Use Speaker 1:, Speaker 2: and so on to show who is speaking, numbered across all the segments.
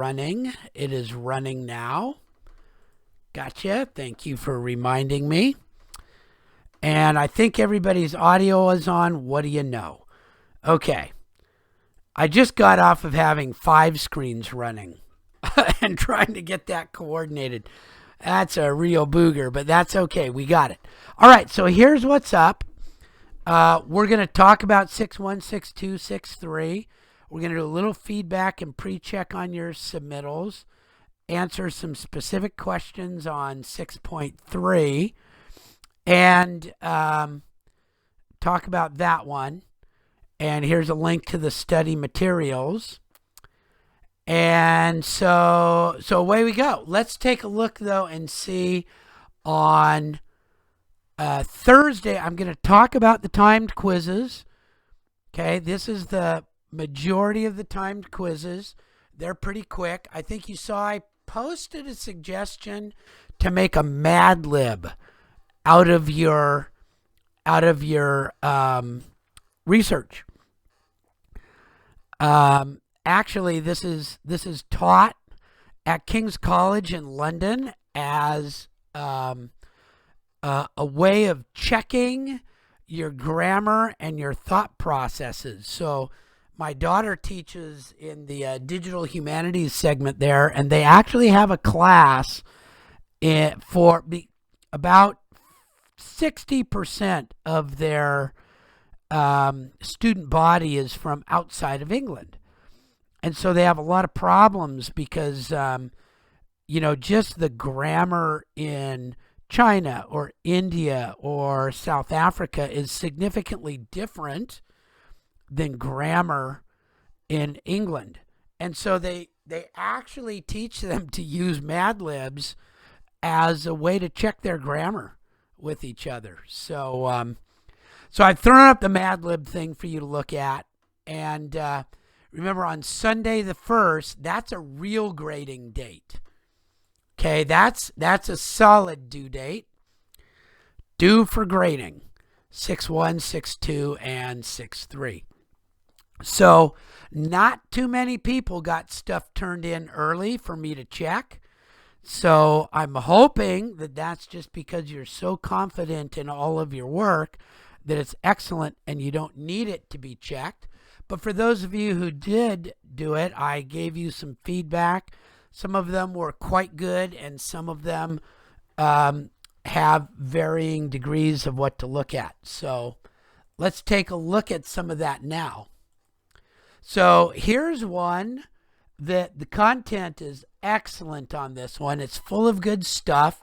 Speaker 1: running. It is running now. Gotcha. Thank you for reminding me. And I think everybody's audio is on. What do you know? Okay. I just got off of having 5 screens running and trying to get that coordinated. That's a real booger, but that's okay. We got it. All right. So here's what's up. We're going to talk about 6.1, 6.2, 6.3. We're going to do a little feedback and pre-check on your submittals, answer some specific questions on 6.3, and talk about that one. And here's a link to the study materials. And so away we go. Let's take a look, though, and see on Thursday, I'm going to talk about the timed quizzes. Okay, this is the majority of the timed quizzes. They're pretty quick. I think you saw I posted a suggestion to make a Mad Lib out of your research. Actually, this is taught at King's College in London as a way of checking your grammar and your thought processes. So my daughter teaches in the digital humanities segment there, and they actually have a class for about 60% of their student body is from outside of England. And so they have a lot of problems because, just the grammar in China or India or South Africa is significantly different than grammar in England. And so they actually teach them to use Mad Libs as a way to check their grammar with each other. So I've thrown up the Mad Lib thing for you to look at. And remember, on Sunday the 1st, that's a real grading date. Okay, that's a solid due date. Due for grading. 6.1, 6.2, and 6.3. So not too many people got stuff turned in early for me to check. So I'm hoping that that's just because you're so confident in all of your work that it's excellent and you don't need it to be checked. But for those of you who did do it, I gave you some feedback. Some of them were quite good, and some of them have varying degrees of what to look at. So let's take a look at some of that now. So here's one that the content is excellent on this one. It's full of good stuff.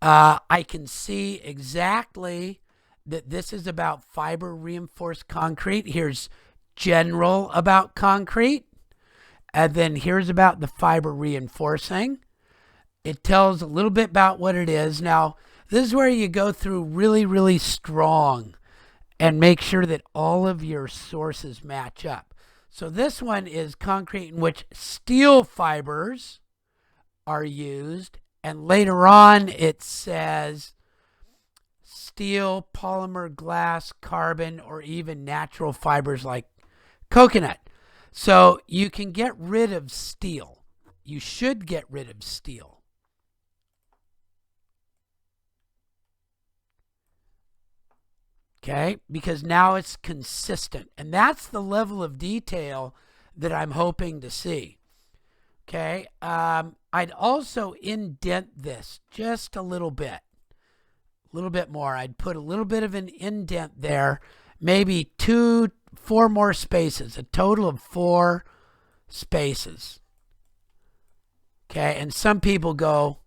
Speaker 1: I can see exactly that this is about fiber reinforced concrete. Here's general about concrete. And then here's about the fiber reinforcing. It tells a little bit about what it is. Now, this is where you go through really, really strong and make sure that all of your sources match up. So this one is concrete in which steel fibers are used. And later on, it says steel, polymer, glass, carbon, or even natural fibers like coconut. So you can get rid of steel. You should get rid of steel. Okay, because now it's consistent. And that's the level of detail that I'm hoping to see. Okay, I'd also indent this just a little bit more. I'd put a little bit of an indent there, maybe 4 more spaces, a total of 4 spaces. Okay, and some people go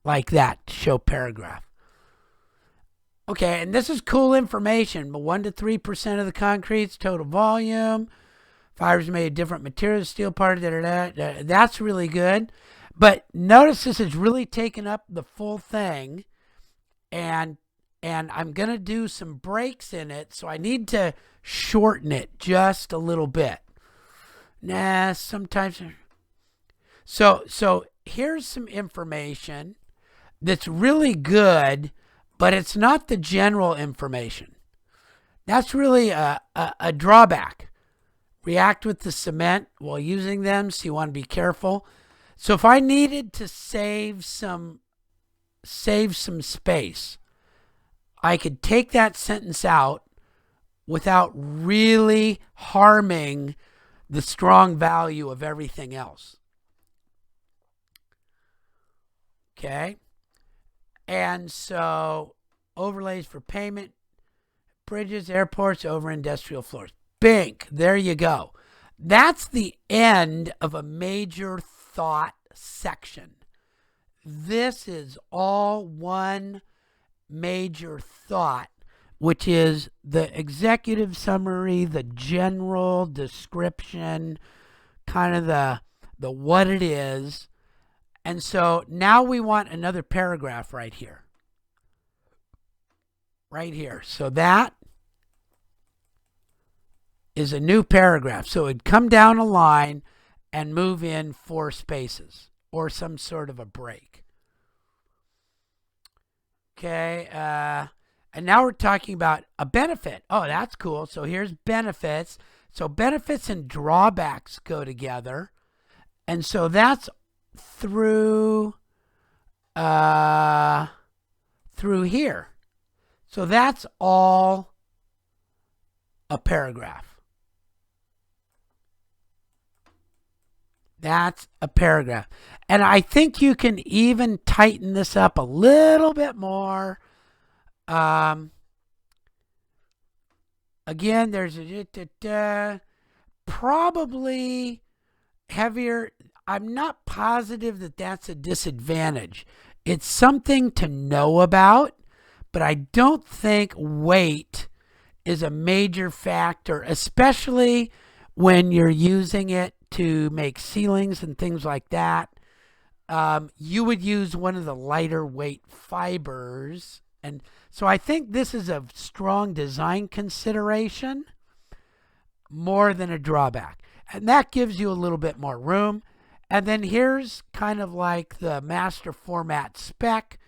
Speaker 1: like that to show paragraph. Okay, and this is cool information, but 1 to 3% of the concrete's total volume. Fibers made of different materials, steel part, that's really good. But notice this is really taking up the full thing, and I'm going to do some breaks in it, so I need to shorten it just a little bit. Sometimes. So here's some information that's really good, but it's not the general information. That's really a drawback. react with the cement while using them, so you want to be careful. So if I needed to save some space, I could take that sentence out without really harming the strong value of everything else. Okay? And so overlays for payment, bridges, airports, over industrial floors. Bink, there you go. That's the end of a major thought section. This is all one major thought, which is the executive summary, the general description, kind of the what it is. And so now we want another paragraph right here. Right here. So that is a new paragraph. So it'd come down a line and move in 4 spaces or some sort of a break. Okay. And now we're talking about a benefit. Oh, that's cool. So here's benefits. So benefits and drawbacks go together. And so that's through here. So that's all a paragraph. That's a paragraph. And I think you can even tighten this up a little bit more. Again, there's probably heavier. I'm not positive that that's a disadvantage. It's something to know about, but I don't think weight is a major factor, especially when you're using it to make ceilings and things like that. You would use one of the lighter weight fibers. And so I think this is a strong design consideration more than a drawback. And that gives you a little bit more room. And then here's kind of like the master format spec,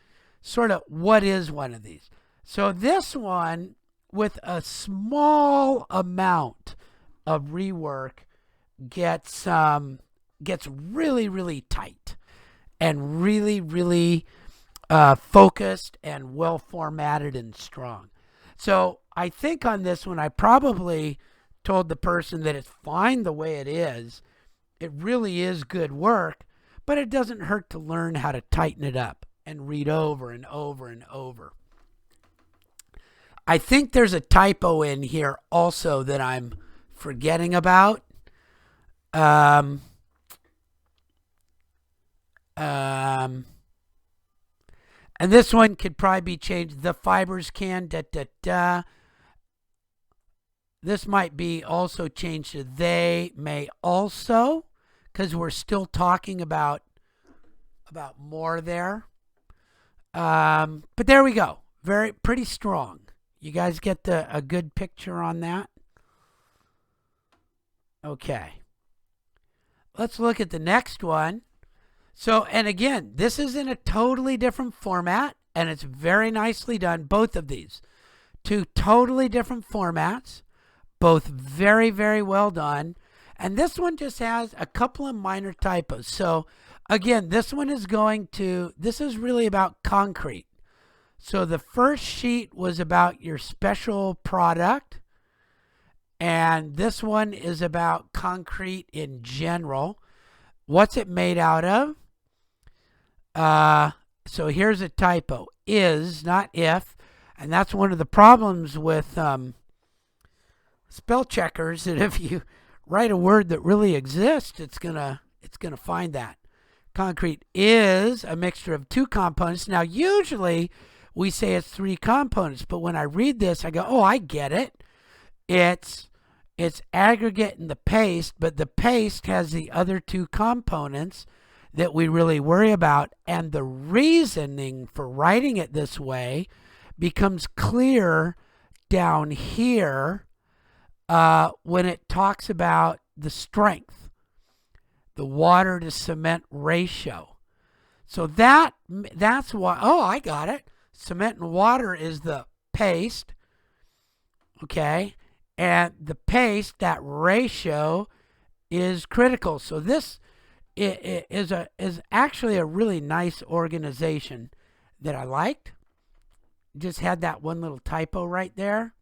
Speaker 1: sort of what is one of these. So this one, with a small amount of rework, gets really, really tight and really, really focused and well formatted and strong. So I think on this one, I probably told the person that it's fine the way it is. It really is good work, but it doesn't hurt to learn how to tighten it up and read over and over and over. I think there's a typo in here also that I'm forgetting about. And this one could probably be changed. The fibers can, This might be also changed to they may also, because we're still talking about more there. But there we go. Pretty strong. You guys get a good picture on that? Okay. Let's look at the next one. So, and again, this is in a totally different format, and it's very nicely done, both of these. 2 totally different formats, both very, very well done. And this one just has a couple of minor typos. So, again, this is really about concrete. So the first sheet was about your special product, and this one is about concrete in general. What's it made out of? So here's a typo. Is, not if. And that's one of the problems with spell checkers, that if you write a word that really exists, it's gonna find that. Concrete is a mixture of 2 components. Now usually we say it's 3 components, but when I read this, I go, oh, I get it. It's aggregate and the paste, but the paste has the other 2 components that we really worry about. And the reasoning for writing it this way becomes clear down here when it talks about the strength, the water to cement ratio. So that's why, oh, I got it. Cement and water is the paste, okay? And the paste, that ratio, is critical. So this is actually a really nice organization that I liked. Just had that one little typo right there.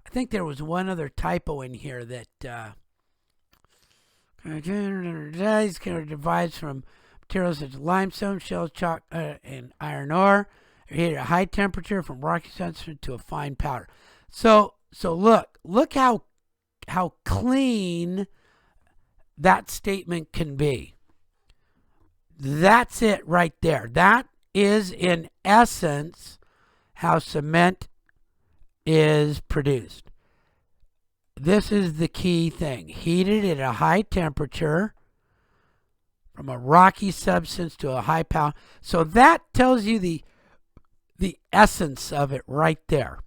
Speaker 1: I think there was one other typo in here that divides from materials such as limestone, shells, chalk, and iron ore. They're heated at a high temperature from rocky substance to a fine powder. So look how clean that statement can be. That's it right there. That is in essence how cement is produced. This is the key thing. Heated at a high temperature from a rocky substance to a high power. So that tells you the essence of it right there.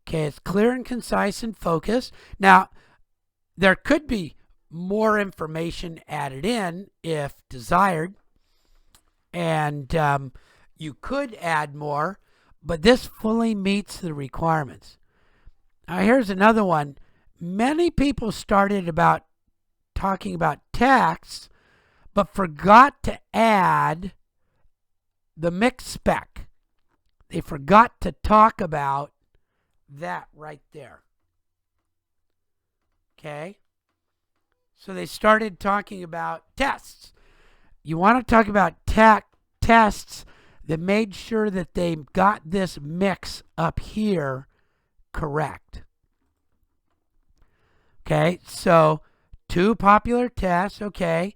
Speaker 1: Okay, it's clear and concise and focused. Now, there could be more information added in if desired, and you could add more, but this fully meets the requirements. Now, here's another one. Many people started about talking about text, but forgot to add the mix spec. They forgot to talk about that right there. Okay? So they started talking about tests. You want to talk about tests that made sure that they got this mix up here correct. Okay, so 2 popular tests. Okay,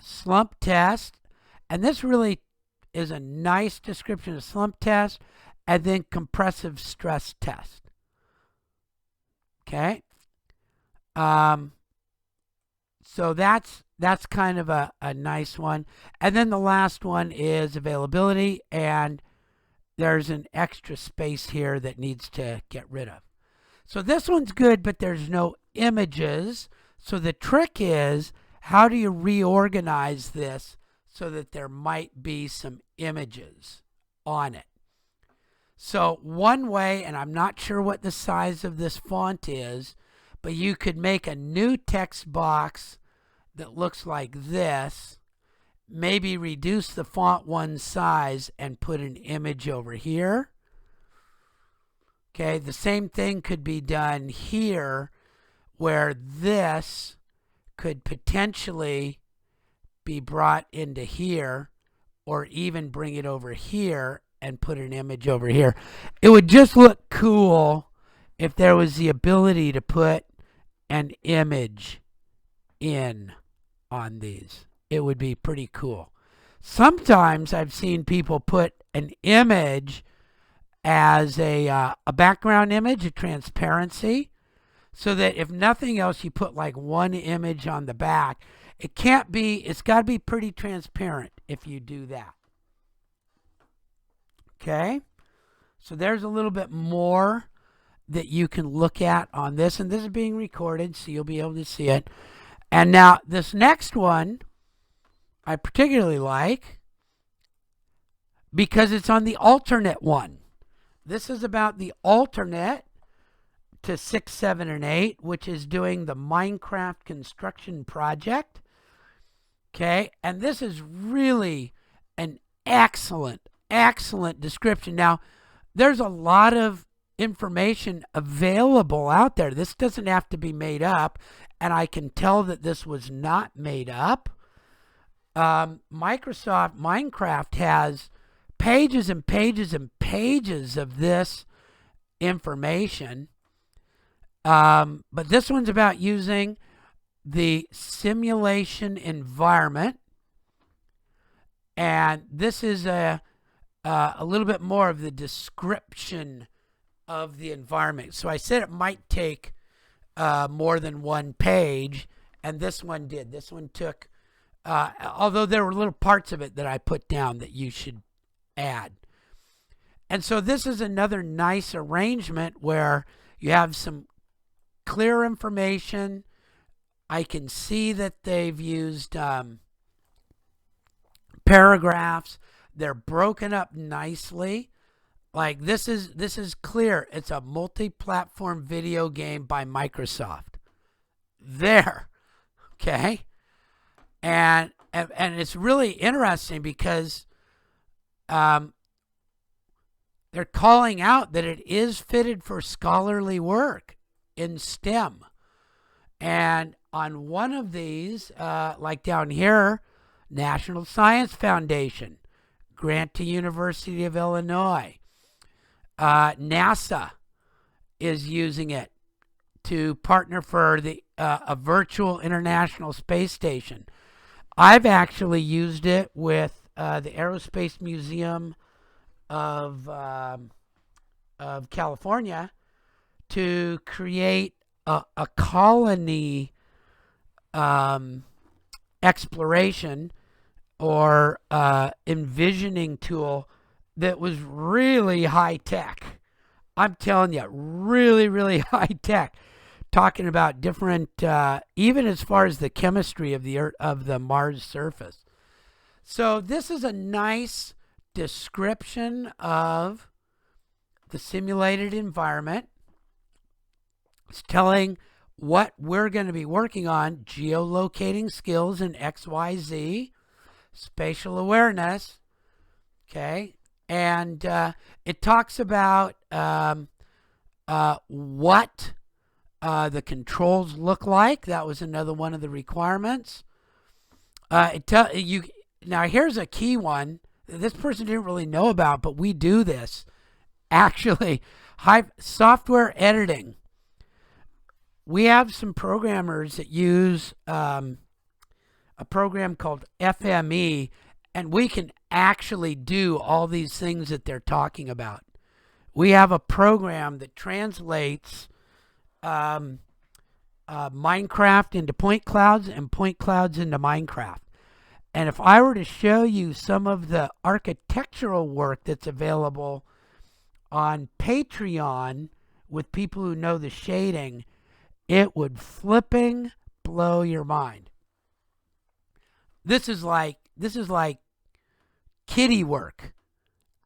Speaker 1: slump test, and this really is a nice description of slump test, and then compressive stress test. Okay, so that's kind of a nice one. And then the last one is availability, and there's an extra space here that needs to get rid of. So this one's good, but there's no images. So the trick is, how do you reorganize this so that there might be some images on it? So one way, and I'm not sure what the size of this font is, but you could make a new text box that looks like this, maybe reduce the font one size and put an image over here. Okay, the same thing could be done here, where this could potentially be brought into here, or even bring it over here and put an image over here. It would just look cool if there was the ability to put an image in on these. It would be pretty cool. Sometimes I've seen people put an image as a background image, a transparency, so that if nothing else, you put like one image on the back. It's got to be pretty transparent if you do that. Okay, so there's a little bit more that you can look at on this, and this is being recorded, so you'll be able to see it. And now this next one I particularly like because it's on the alternate one. This is about the alternate to 6, 7, and 8, which is doing the Minecraft construction project. Okay, and this is really an excellent description. Now, there's a lot of information available out there. This doesn't have to be made up, and I can tell that this was not made up. Microsoft Minecraft has pages and pages and pages of this information. But this one's about using the simulation environment. And this is a little bit more of the description of the environment. So I said it might take more than one page, and this one did. This one took, although there were little parts of it that I put down that you should add. And so this is another nice arrangement where you have some clear information. I can see that they've used paragraphs. They're broken up nicely. Like this is clear. It's a multi-platform video game by Microsoft. There, okay, and it's really interesting because um, they're calling out that it is fitted for scholarly work in STEM. And on one of these, like down here, National Science Foundation, grant to University of Illinois, NASA is using it to partner for a virtual International Space Station. I've actually used it with the Aerospace Museum of California to create a colony exploration or envisioning tool that was really high tech. I'm telling you, really, really high tech. Talking about different, even as far as the chemistry of the Earth, of the Mars surface. So this is a nice description of the simulated environment. It's telling what we're going to be working on: geolocating skills in XYZ, spatial awareness. Okay, and it talks about what the controls look like. That was another one of the requirements. Now here's a key one that this person didn't really know about, but we do this actually. Software editing. We have some programmers that use a program called FME, and we can actually do all these things that they're talking about. We have a program that translates Minecraft into point clouds and point clouds into Minecraft. And if I were to show you some of the architectural work that's available on Patreon with people who know the shading, it would flipping blow your mind. This is like kiddie work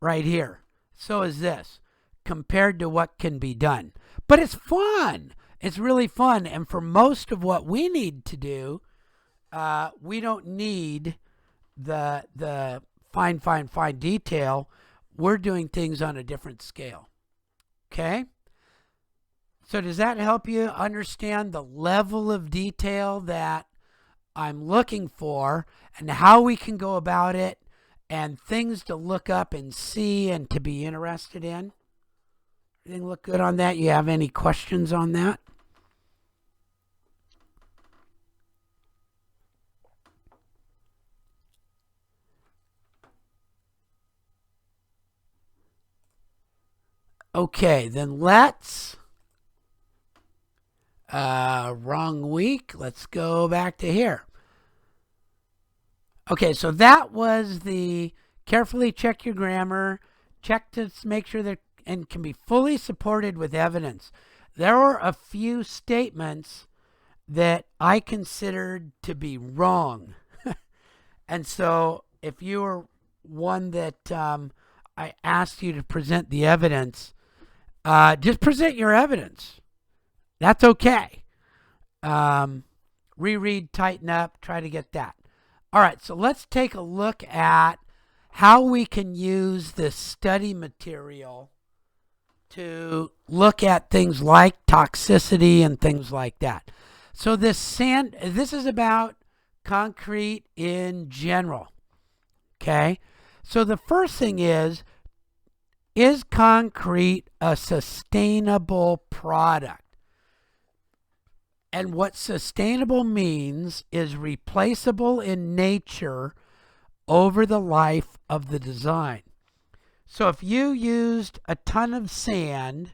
Speaker 1: right here. So is this compared to what can be done. But it's fun. It's really fun. And for most of what we need to do, we don't need the fine detail. We're doing things on a different scale. Okay? So does that help you understand the level of detail that I'm looking for and how we can go about it and things to look up and see and to be interested in? Everything look good on that? You have any questions on that? Okay, then let's, wrong week. Let's go back to here. Okay, so that was the carefully check your grammar, check to make sure that, and can be fully supported with evidence. There were a few statements that I considered to be wrong. And so if you were one that I asked you to present the evidence, just present your evidence. That's okay. Reread, tighten up, try to get that. All right, so let's take a look at how we can use this study material to look at things like toxicity and things like that. So this is about concrete in general. Okay? So the first thing is concrete a sustainable product? And what sustainable means is replaceable in nature over the life of the design. So if you used a ton of sand,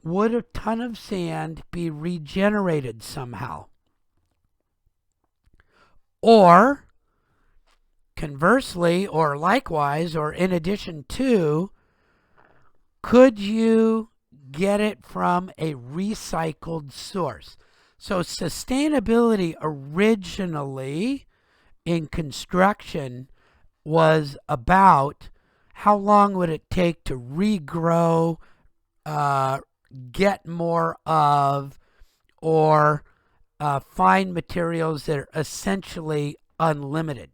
Speaker 1: would a ton of sand be regenerated somehow? Or conversely, or likewise, or in addition to, could you get it from a recycled source? So sustainability originally in construction was about how long would it take to regrow, uh, get more of, or find materials that are essentially unlimited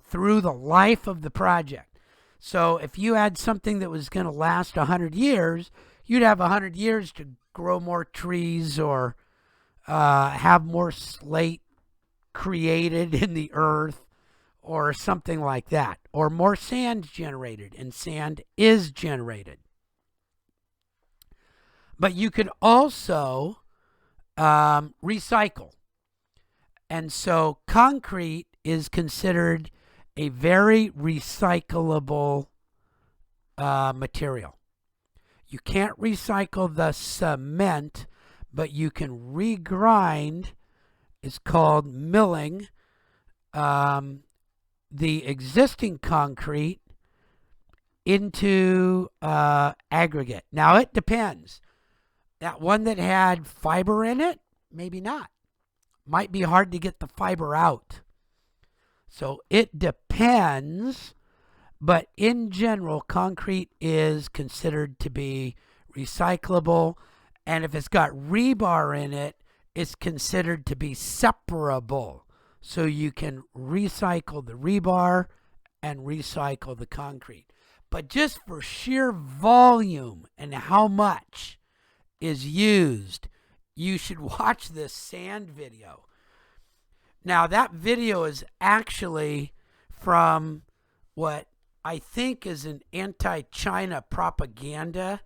Speaker 1: through the life of the project? So if you had something that was going to last 100 years, you'd have 100 years to grow more trees or have more slate created in the earth or something like that, or more sand generated, and sand is generated. But you could also recycle. And so concrete is considered a very recyclable material. You can't recycle the cement, but you can regrind. It's called milling. The existing concrete into aggregate. Now it depends. That one that had fiber in it, maybe not. Might be hard to get the fiber out. So it depends, but in general, concrete is considered to be recyclable, and if it's got rebar in it, it's considered to be separable. So you can recycle the rebar and recycle the concrete. But just for sheer volume and how much is used, you should watch this sand video. Now, that video is actually from what I think is an anti-China propaganda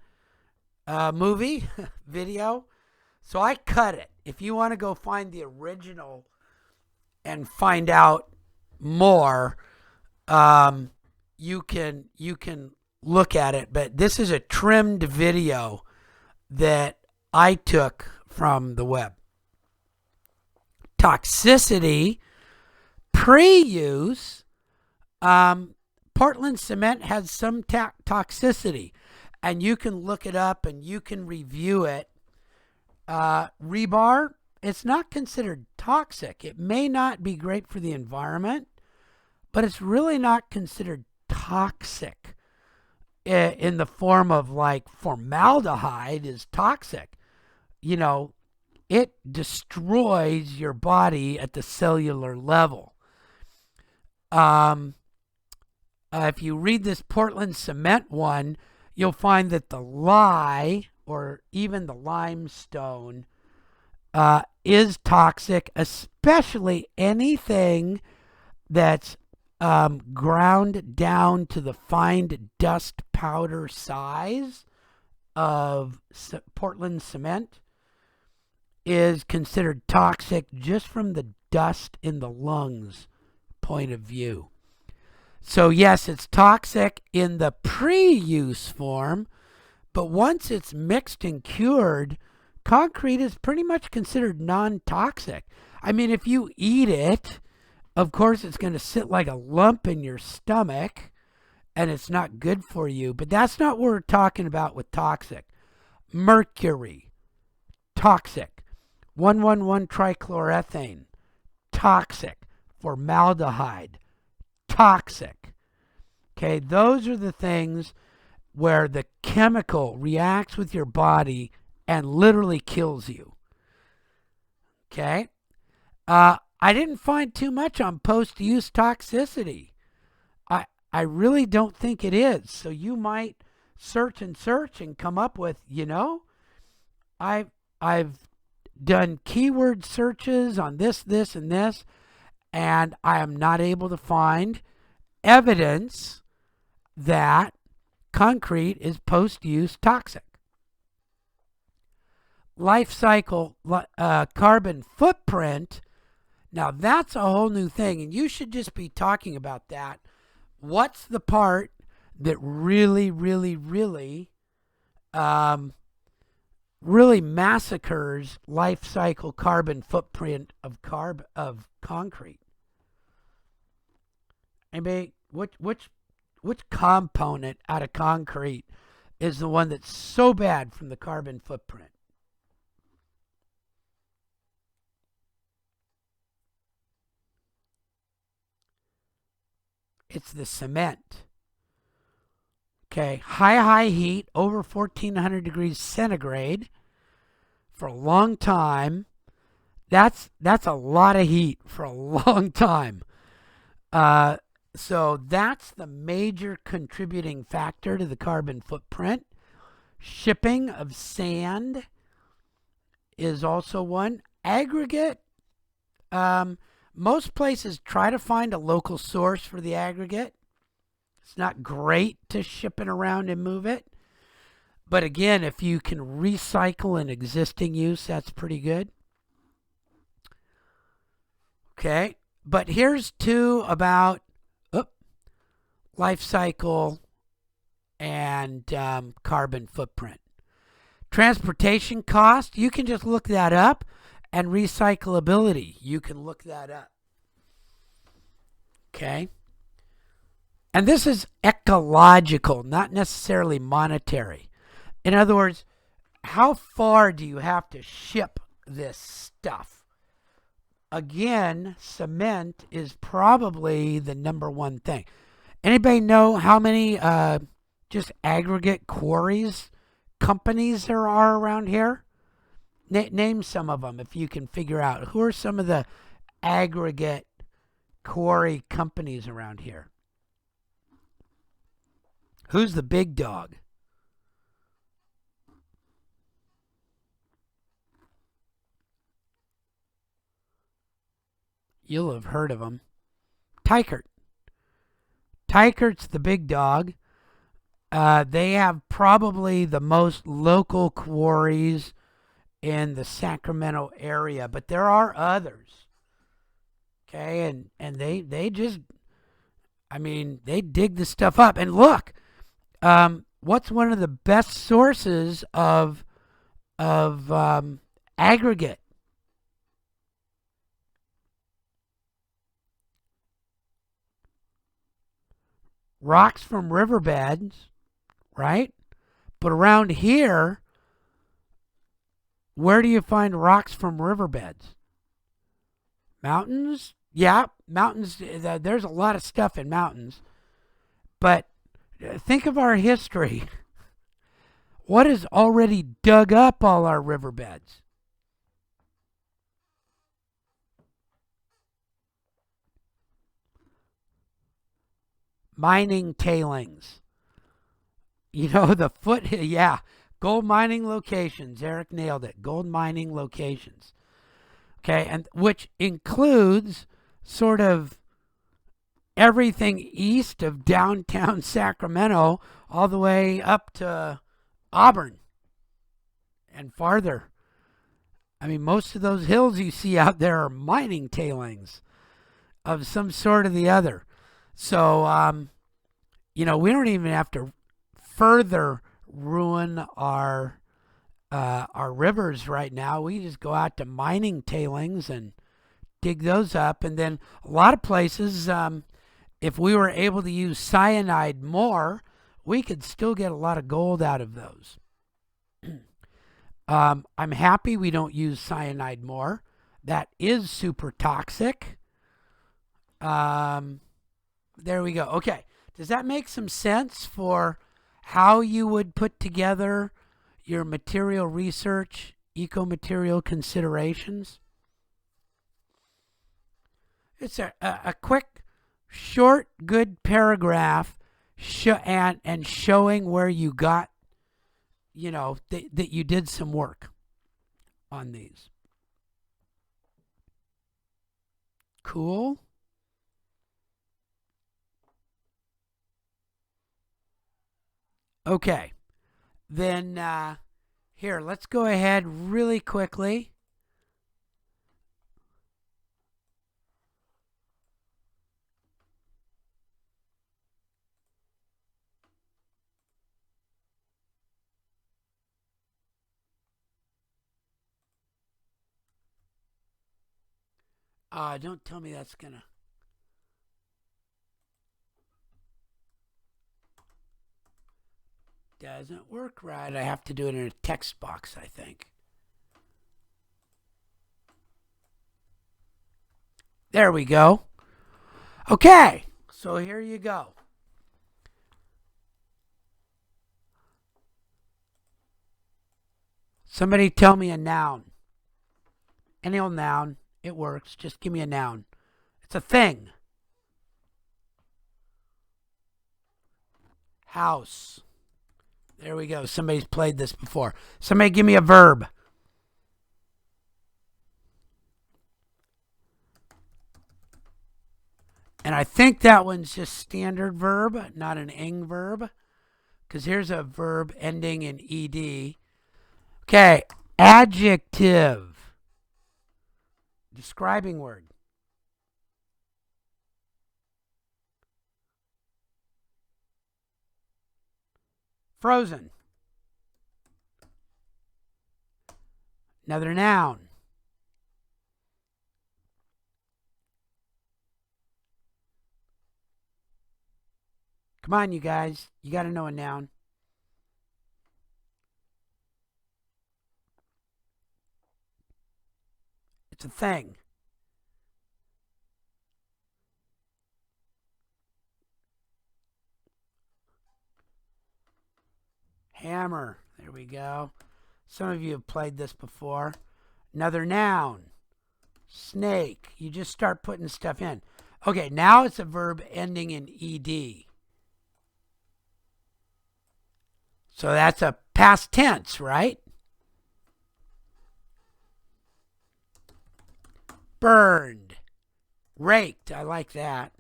Speaker 1: movie video. So I cut it. If you want to go find the original and find out more, you can look at it. But this is a trimmed video that I took from the web. Toxicity, pre-use, Portland cement has some toxicity, and you can look it up and you can review it. Rebar, it's not considered toxic. It may not be great for the environment, but it's really not considered toxic in the form of like formaldehyde is toxic. You know, it destroys your body at the cellular level. If you read this Portland cement one, you'll find that the lye or even the limestone is toxic, especially anything that's ground down to the fine dust powder size of Portland cement is considered toxic just from the dust in the lungs point of view. So yes, it's toxic in the pre-use form, but once it's mixed and cured, concrete is pretty much considered non-toxic. I mean, if you eat it, of course it's going to sit like a lump in your stomach and it's not good for you, but that's not what we're talking about with toxic. Mercury, toxic. 1,1,1-trichloroethane, toxic. Formaldehyde, toxic. Okay, those are the things where the chemical reacts with your body and literally kills you. Okay? I didn't find too much on post-use toxicity. I really don't think it is. So you might search and come up with, I've done keyword searches on this, and this, and I am not able to find evidence that concrete is post-use toxic. Life cycle carbon footprint, now that's a whole new thing, and you should just be talking about that. What's the part that really massacres life cycle carbon footprint of concrete? Anybody, which component out of concrete is the one that's so bad from the carbon footprint? It's the cement. Okay, high heat, over 1400 degrees centigrade for a long time. That's a lot of heat for a long time. Uh, so that's the major contributing factor to the carbon footprint. Shipping of sand is also one. Aggregate, um, most places try to find a local source for the aggregate. It's not great to ship it around and move it. But again, if you can recycle an existing use, that's pretty good. Okay. But here's two about life cycle and carbon footprint. Transportation cost, you can just look that up. And recyclability, you can look that up. Okay. And this is ecological, not necessarily monetary. In other words, how far do you have to ship this stuff? Again, cement is probably the number one thing. Anybody know how many just aggregate quarries companies there are around here? Name some of them if you can figure out. Who are some of the aggregate quarry companies around here? Who's the big dog? You'll have heard of them. Tykert. Tykert's the big dog. They have probably the most local quarries in the Sacramento area, but there are others. Okay, and they just, I mean, they dig the stuff up. And look, what's one of the best sources of aggregate? Rocks from riverbeds, right? But around here, where do you find rocks from riverbeds? Mountains? Yeah, mountains. There's a lot of stuff in mountains. But think of our history. What has already dug up all our riverbeds? Mining tailings. You know, yeah, gold mining locations. Eric nailed it. Gold mining locations. Okay, and which includes sort of everything east of downtown Sacramento all the way up to Auburn and farther. I mean, most of those hills you see out there are mining tailings of some sort or the other. So, we don't even have to further ruin our rivers right now. We just go out to mining tailings and dig those up. And then a lot of places, if we were able to use cyanide more, we could still get a lot of gold out of those. I'm happy we don't use cyanide more. That is super toxic. There we go. Okay. Does that make some sense for how you would put together your material research, eco-material considerations? It's a quick, short, good paragraph and showing where you got, that you did some work on these. Cool. Okay. Then here, let's go ahead really quickly. Don't tell me that's gonna. Doesn't work right. I have to do it in a text box, I think. There we go. Okay, so here you go. Somebody tell me a noun. Any old noun. It works. Just give me a noun. It's a thing. House. There we go. Somebody's played this before. Somebody give me a verb. And I think that one's just standard verb, not an ing verb. Because here's a verb ending in ed. Okay, adjective. Describing word. Frozen. Another noun. Come on, you guys. You got to know a noun. It's a thing. Hammer. There we go. Some of you have played this before. Another noun. Snake. You just start putting stuff in. Okay, now it's a verb ending in ed. So that's a past tense, right? Burned. Raked. I like that.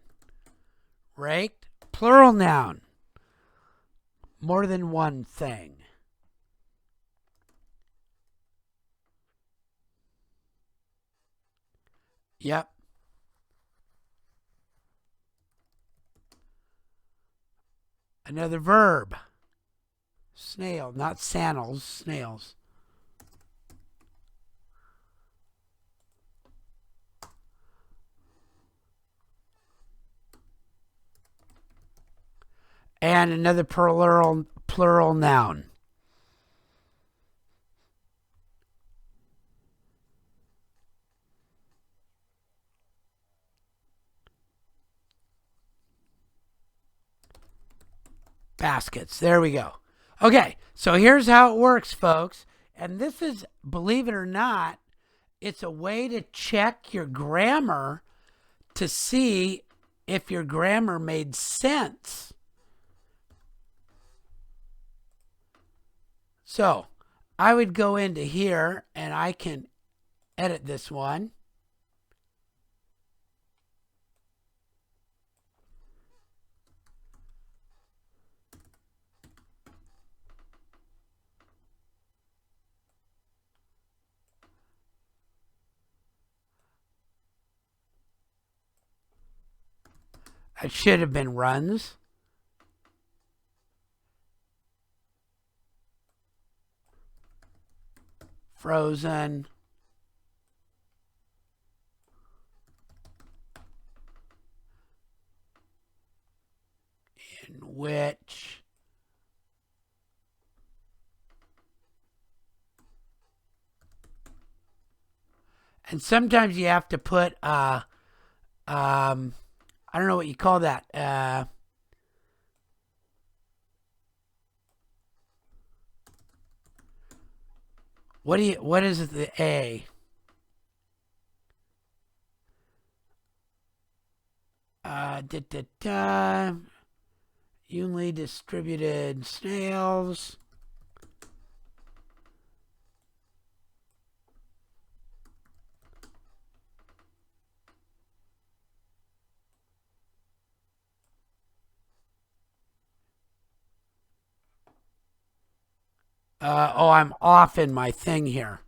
Speaker 1: Raked. Plural noun. More than one thing. Yep. Another verb. Snail, not sandals, snails. And another plural noun. Baskets. There we go. Okay, so here's how it works, folks. And this is, believe it or not, it's a way to check your grammar to see if your grammar made sense. So I would go into here and I can edit this one. It should have been runs. Frozen. In which. And sometimes you have to put I don't know what you call that. What is the A? Evenly distributed snails. I'm off in my thing here.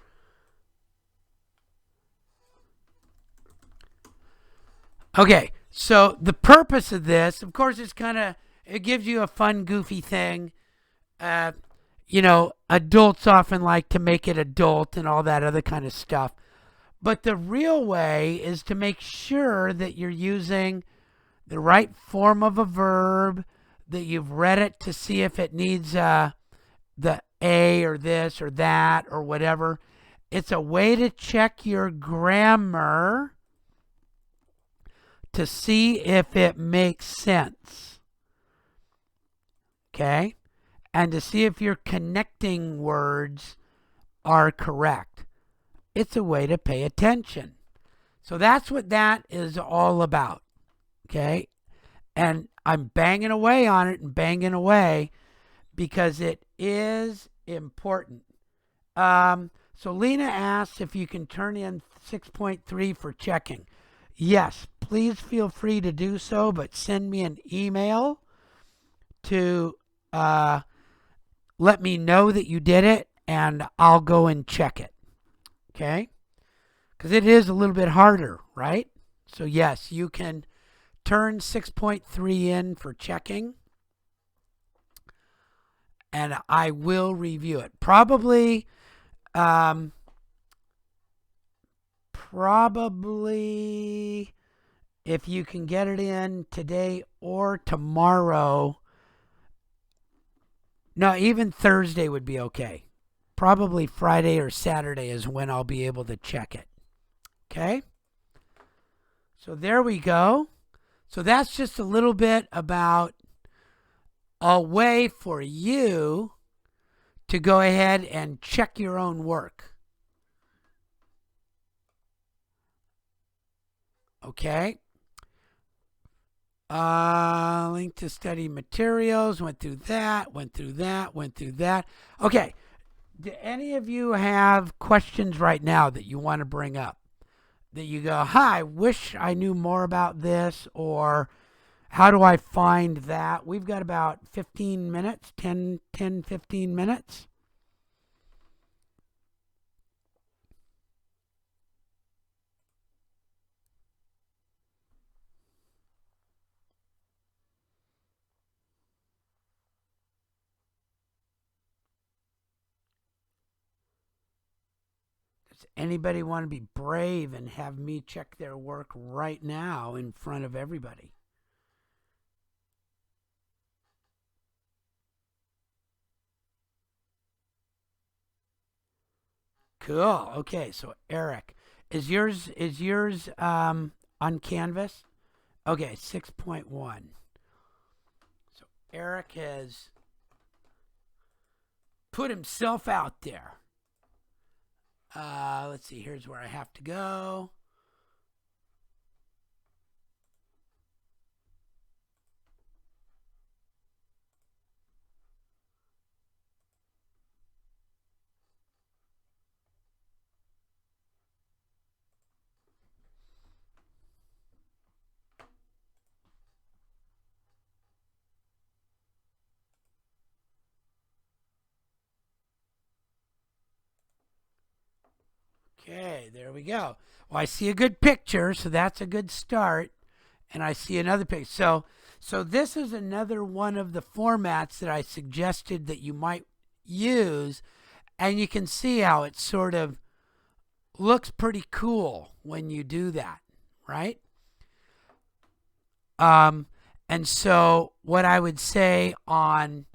Speaker 1: Okay, so the purpose of this, of course, is it gives you a fun, goofy thing. Adults often like to make it adult and all that other kind of stuff. But the real way is to make sure that you're using the right form of a verb, that you've read it to see if it needs the A or this or that or whatever. It's a way to check your grammar to see if it makes sense. Okay? And to see if you're connecting words are correct. It's a way to pay attention. So that's what that is all about. Okay? And I'm banging away on it and banging away because it is important. So Lena asks if you can turn in 6.3 for checking. Yes, please feel free to do so, but send me an email to let me know that you did it, and I'll go and check it. Okay? Because it is a little bit harder, right? So yes, you can turn 6.3 in for checking, and I will review it. Probably if you can get it in today or tomorrow. No, even Thursday would be okay. Probably Friday or Saturday is when I'll be able to check it. Okay? So there we go. So that's just a little bit about a way for you to go ahead and check your own work. Okay? Link to study materials. Went through that. Okay. Do any of you have questions right now that you want to bring up? That you go, hi, I wish I knew more about this, or how do I find that? We've got about 15 minutes, 15 minutes. Does anybody want to be brave and have me check their work right now in front of everybody? Cool. Okay, so Eric, is yours on Canvas? Okay, 6.1. So Eric has put himself out there. Let's see, here's where I have to go. Okay, there we go. Well, I see a good picture, so that's a good start. And I see another picture. So this is another one of the formats that I suggested that you might use. And you can see how it sort of looks pretty cool when you do that, right? And so what I would say on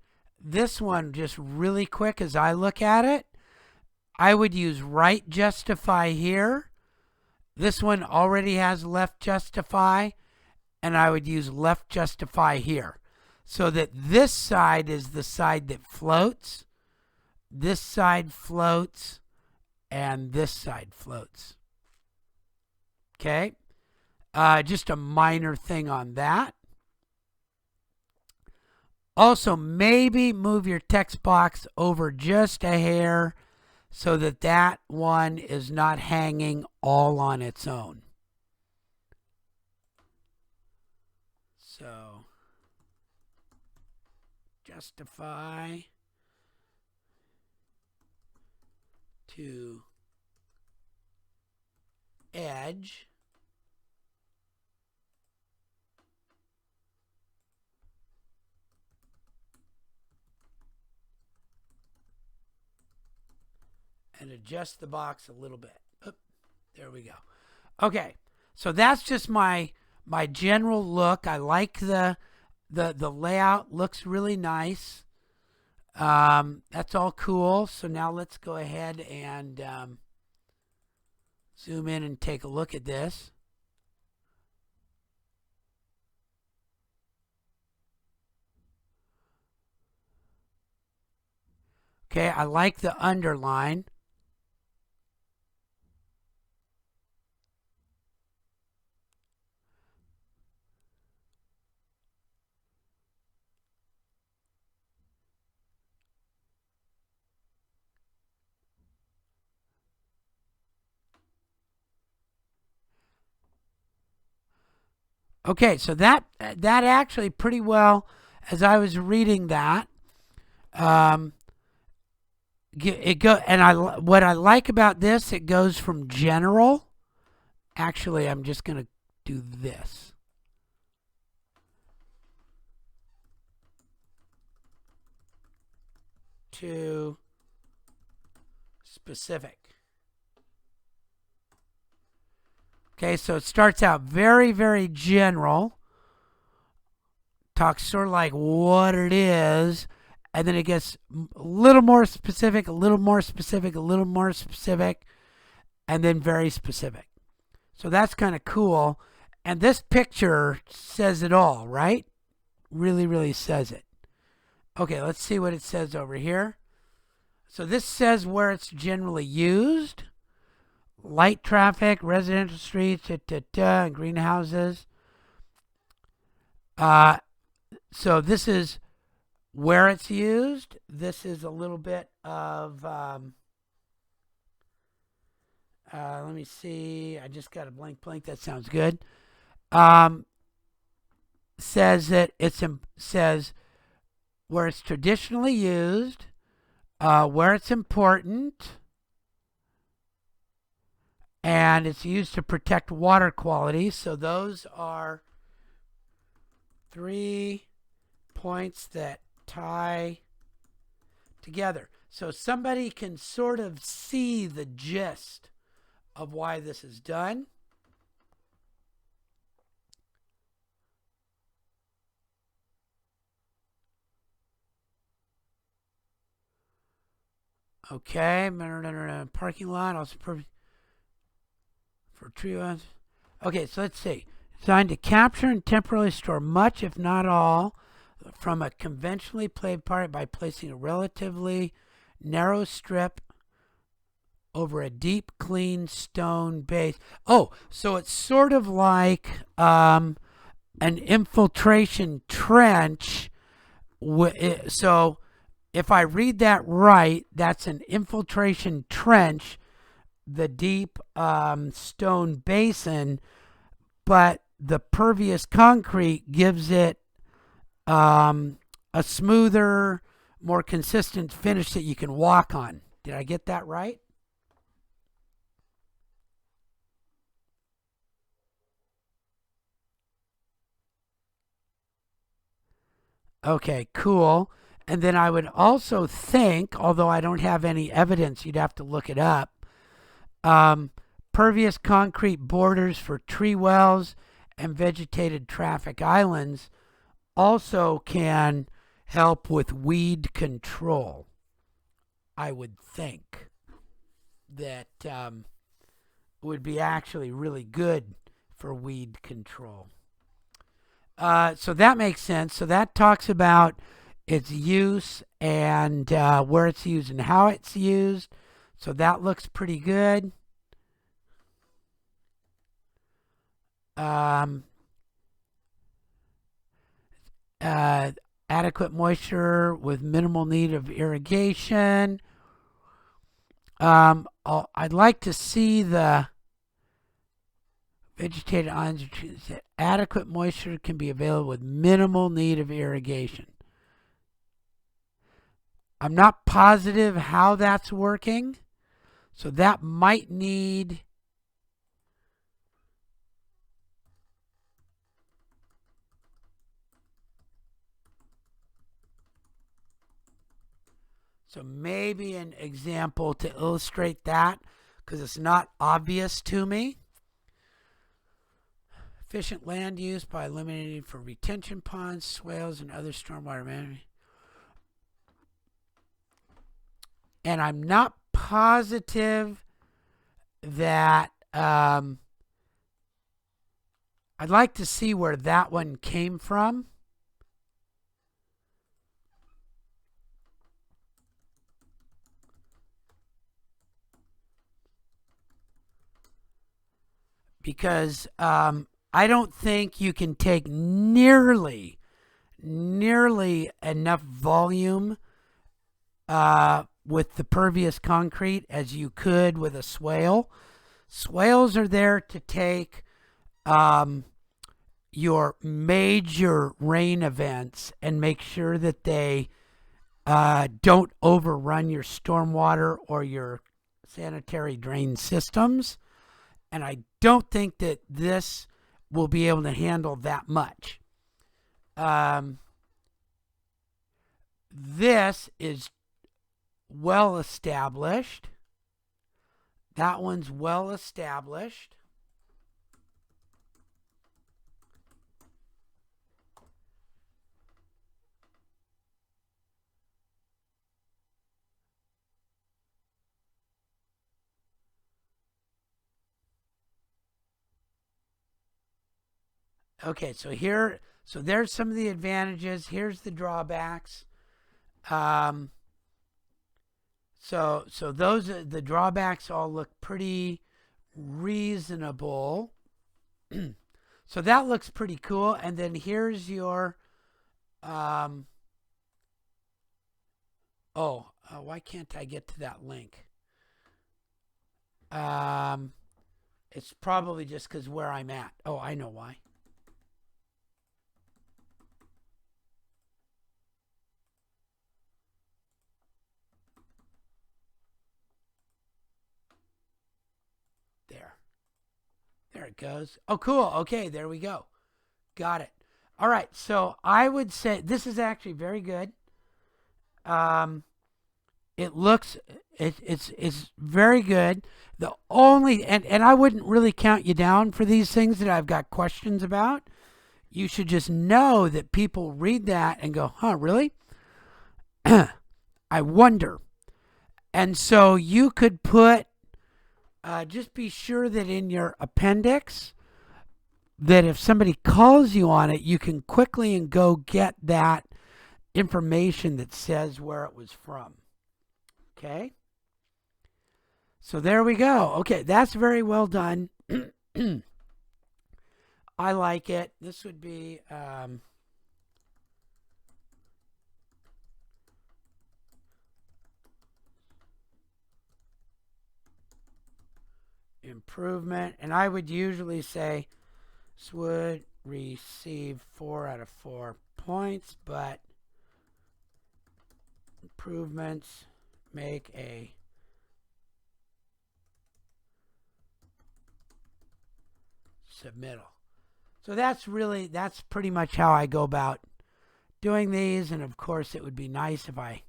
Speaker 1: this one, just really quick as I look at it, I would use right justify here. This one already has left justify, and I would use left justify here. So that this side is the side that floats, this side floats, and this side floats. Okay? Just a minor thing on that. Also, maybe move your text box over just a hair so that that one is not hanging all on its own. So, justify to edge. And adjust the box a little bit. Oop, there we go. Okay, so that's just my general look. I like the layout. Looks really nice. That's all cool. So now let's go ahead and zoom in and take a look at this. Okay, I like the underline. Okay, so that actually pretty well, as I was reading that, um, it go and what I like about this, it goes from general. Actually, I'm just gonna do this to specific. Okay, so it starts out very, very general, talks sort of like what it is, and then it gets a little more specific, a little more specific, a little more specific, and then very specific. So that's kind of cool. And this picture says it all, right? Really, really says it. Okay, let's see what it says over here. So this says where it's generally used. Light traffic, residential streets, and greenhouses. So this is where it's used. This is a little bit of, let me see. I just got a blank. That sounds good. Says that says where it's traditionally used, where it's important, and it's used to protect water quality. So those are 3 points that tie together. So somebody can sort of see the gist of why this is done. Okay, parking lot also perfect for tree ones. Okay, so let's see. Designed to capture and temporarily store much, if not all, from a conventionally played part by placing a relatively narrow strip over a deep, clean stone base. Oh, so it's sort of like an infiltration trench. So if I read that right, that's an infiltration trench, the deep stone basin, but the pervious concrete gives it a smoother, more consistent finish that you can walk on. Did I get that right? Okay, cool. And then I would also think, although I don't have any evidence, you'd have to look it up, um, pervious concrete borders for tree wells and vegetated traffic islands also can help with weed control. I would think that would be actually really good for weed control. So that makes sense. So that talks about its use and where it's used and how it's used. So that looks pretty good. Um, Adequate moisture with minimal need of irrigation. I'd like to see the vegetated islands. Adequate moisture can be available with minimal need of irrigation. I'm not positive how that's working, so that might need so maybe an example to illustrate that because it's not obvious to me. Efficient land use by eliminating for retention ponds, swales, and other stormwater management. And I'm not positive that I'd like to see where that one came from. Because I don't think you can take nearly enough volume with the pervious concrete as you could with a swale. Swales are there to take your major rain events and make sure that they don't overrun your stormwater or your sanitary drain systems. And I don't think that this will be able to handle that much. This is well established. That one's well established. Okay, so there's some of the advantages. Here's the drawbacks. Um, so those the drawbacks all look pretty reasonable. So that looks pretty cool. And then here's your why can't I get to that link? It's probably just because where I'm at. Oh, I know why. There it goes. Oh, cool. Okay, there we go. Got it. All right. So I would say this is actually very good. Um, it looks it's very good. The only and I wouldn't really count you down for these things that I've got questions about. You should just know that people read that and go, "Huh, really? I wonder." And so you could put just be sure that in your appendix that if somebody calls you on it, you can quickly and go get that information that says where it was from. Okay? So there we go. Okay, that's very well done. I like it. This would be improvement. And I would usually say this would receive 4 out of 4 points, but improvements make a submittal. So that's pretty much how I go about doing these. And of course, it would be nice if I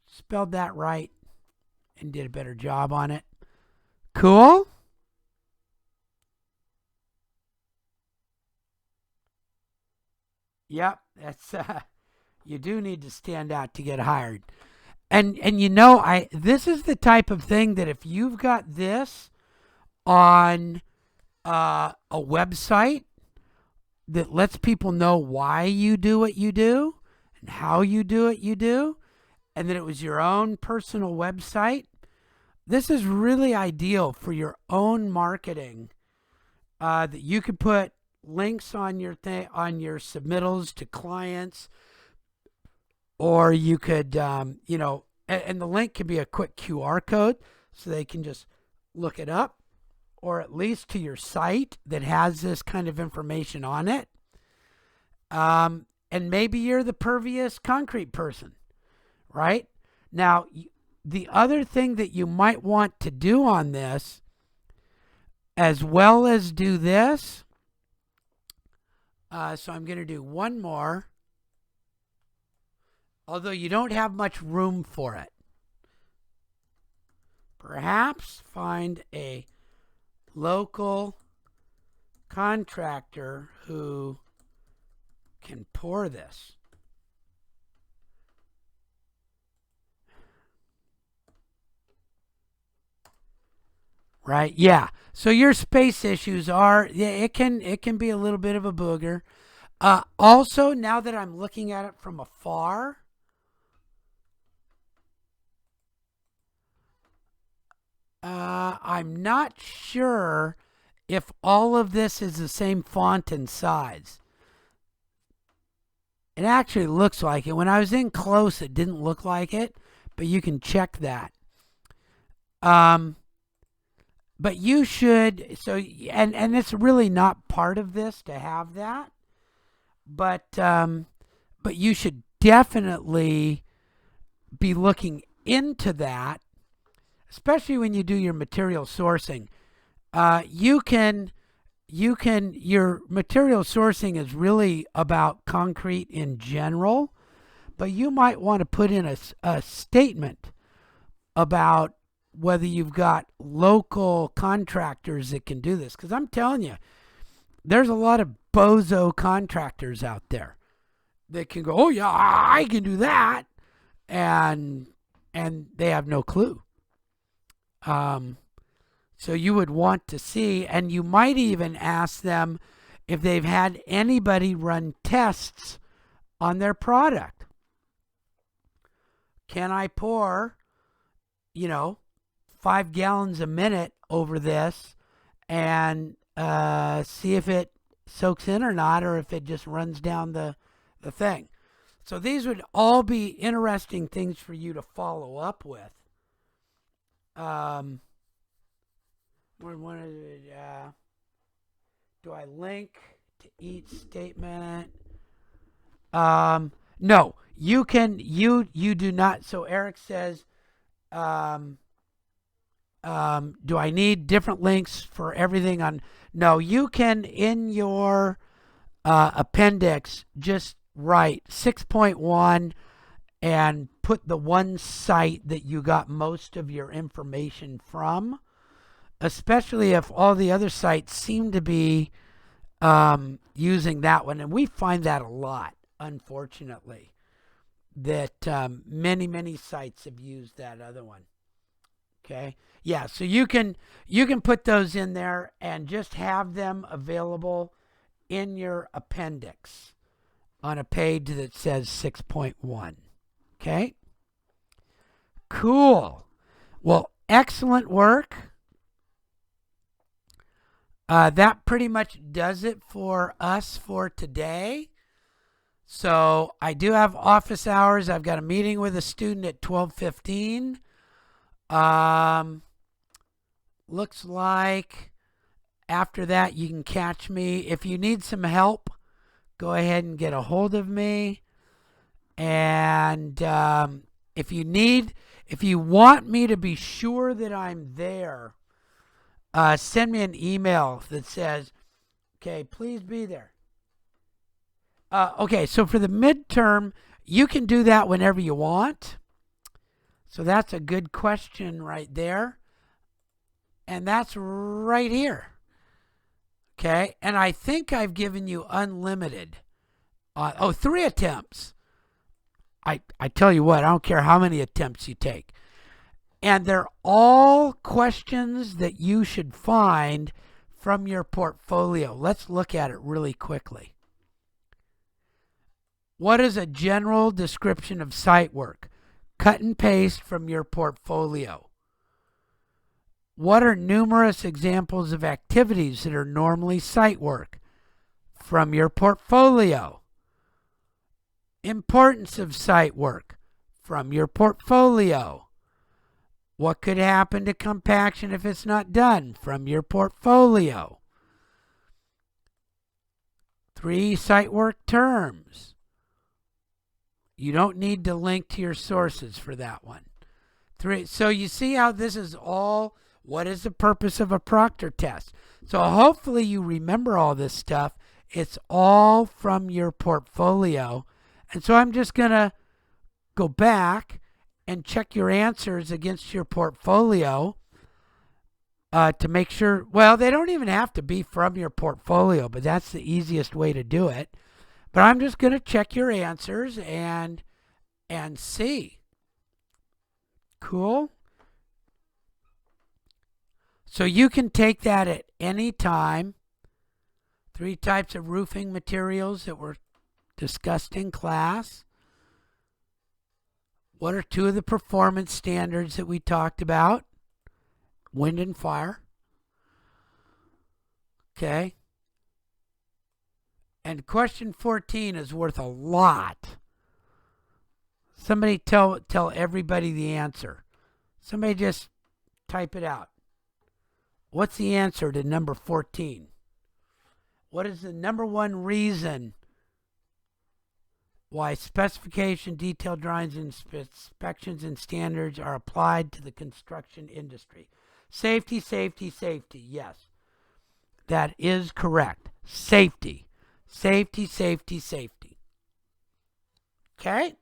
Speaker 1: spelled that right and did a better job on it. Cool? Yep, that's you do need to stand out to get hired. And I this is the type of thing that if you've got this on a website that lets people know why you do what you do and how you do what you do, and that it was your own personal website, this is really ideal for your own marketing. That you could put links on your on your submittals to clients, or you could, and the link could be a quick QR code so they can just look it up, or at least to your site that has this kind of information on it. And maybe you're the pervious concrete person, right? Now, the other thing that you might want to do on this, as well as do this, so I'm going to do one more, although you don't have much room for it. Perhaps find a local contractor who can pour this. Right? Yeah. So your space issues are, yeah, it can be a little bit of a booger. Also, now that I'm looking at it from afar, I'm not sure if all of this is the same font and size. It actually looks like it. When I was in close, it didn't look like it, but you can check that. but you should, and it's really not part of this to have that, but you should definitely be looking into that, especially when you do your material sourcing. Your material sourcing is really about concrete in general, but you might want to put in a statement about whether you've got local contractors that can do this. Because I'm telling you, there's a lot of bozo contractors out there that can go, oh yeah, I can do that, and they have no clue. So you would want to see, and you might even ask them if they've had anybody run tests on their product. Can I pour, 5 gallons a minute over this and see if it soaks in or not, or if it just runs down the thing? So these would all be interesting things for you to follow up with. Do I link to each statement? No, you can. You do not. So Eric says, do I need different links for everything on? No, you can in your appendix just write 6.1 and put the one site that you got most of your information from, especially if all the other sites seem to be using that one. And we find that a lot, unfortunately, that many sites have used that other one. Okay. Yeah, so you can put those in there and just have them available in your appendix on a page that says 6.1. Okay? Cool. Well, excellent work. That pretty much does it for us for today. So I do have office hours. I've got a meeting with a student at 12:15. Looks like after that you can catch me. If you need some help, go ahead and get a hold of me. And if you want me to be sure that I'm there, send me an email that says, okay, please be there. Okay, so for the midterm, you can do that whenever you want. So that's a good question right there. And that's right here. Okay, and I think I've given you unlimited. 3 attempts. I tell you what, I don't care how many attempts you take. And they're all questions that you should find from your portfolio. Let's look at it really quickly. What is a general description of site work? Cut and paste from your portfolio. What are numerous examples of activities that are normally site work? From your portfolio. Importance of site work? From your portfolio. What could happen to compaction if it's not done? From your portfolio. 3 site work terms. You don't need to link to your sources for that one. 3. So you see how this is all, what is the purpose of a proctor test? So hopefully you remember all this stuff. It's all from your portfolio. And so I'm just going to go back and check your answers against your portfolio to make sure, well, they don't even have to be from your portfolio, but that's the easiest way to do it. But I'm just going to check your answers and see. Cool. So you can take that at any time. 3 types of roofing materials that were discussed in class. What are 2 of the performance standards that we talked about? Wind and fire. Okay. And question 14 is worth a lot. Somebody tell everybody the answer. Somebody just type it out. What's the answer to number 14? What is the number one reason why specification, detailed drawings, and inspections and standards are applied to the construction industry? Safety, safety, safety. Yes, that is correct. Safety, safety, safety, safety. Okay?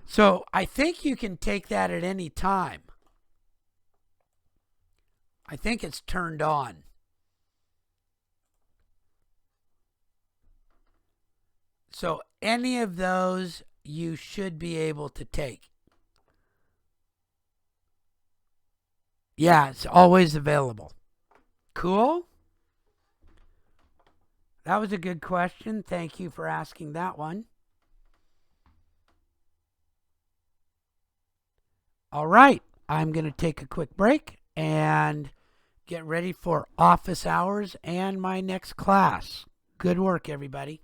Speaker 1: So I think you can take that at any time. I think it's turned on. So any of those you should be able to take. Yeah, it's always available. Cool? That was a good question. Thank you for asking that one. All right, I'm going to take a quick break and get ready for office hours and my next class. Good work, everybody.